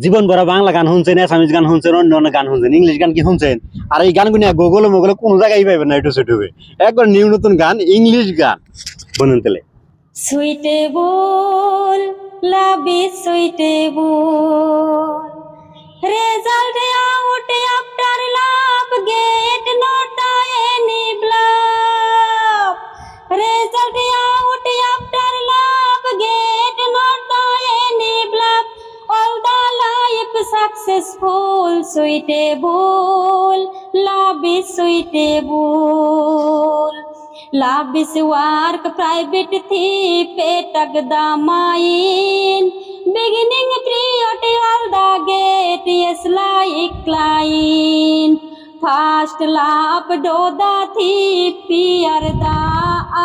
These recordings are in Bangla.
জীবন ভরা বাংলা গান শুনছেন, আসামিজ গান শুনছেন, অন্য অন্য গান শুনছেন, ইংলিশ গান কি শুনছেন? আর এই গানগুলো গুগলে মোগলে কোনো জায়গায় পাইবেন না, ইউটিউবে একবার নিউ নতুন গান, ইংলিশ গান শুনুন তাহলে। Suitable love is suitable result out after love get not any bluff result out after love get not any bluff all the life successful suitable love is suitable love is work private thief petag the mind beginning priority all the gate yes like client first love do the thief fear the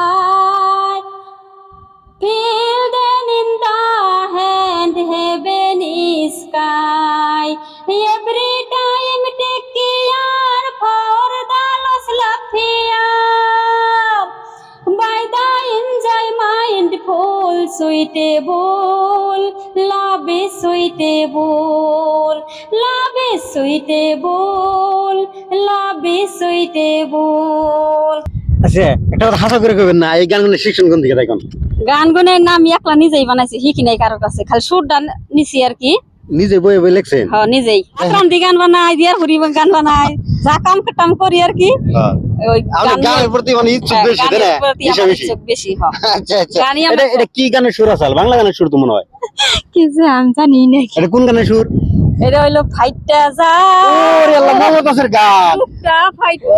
eye feel then in the hand heaven is sky every time take care for the loss love fear by the enjoy mindful suitable love is suitable love is suitable love is suitable আচ্ছা, একটা কথা হাসা করে কইবেন না, এই গানগুলো শিক্ষণ কোন দিকে দেখুন? গানগুনের নাম একলা নিজেই বানাইছি, শিখি নাই কারোর কাছে, খালি সুরটা নিছি আর কি। নিজে বইয়ে বই লিখছেন? হ্যাঁ নিজেই। আক্রান্তি গান বানাই, দিয়ার হরি গান বানাই, যা কাম কাটাম করি আর কি। ওই গানের প্রতি মানে ইচ্ছুক বেশি, তাই না? ইচ্ছুক বেশি, হ্যাঁ। আচ্ছা আচ্ছা, এটা কি গানের সুর আছে? বাংলা গানের সুর তো মনে হয়। কি যে আমি জানি না। এটা কোন গানের সুর? এটা হইলো ফাইটটা যা। ওরে আল্লাহ, মোহাম্মদ আসার গান। ফাইটটা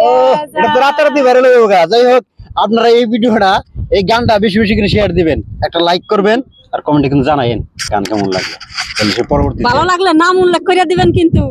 যা। এটা তো রাতারাতি ভাইরাল হয়ে গেল। যাই হোক, আপনারা এই ভিডিওটা, এই গানটা বেশি বেশি করে শেয়ার দিবেন, একটা লাইক করবেন আর কমেন্টে কিন্তু জানাবেন গান কেমন লাগলো। তাহলে সে পরবর্তী ভালো লাগলে নাম উল্লেখ করে দিবেন কিন্তু।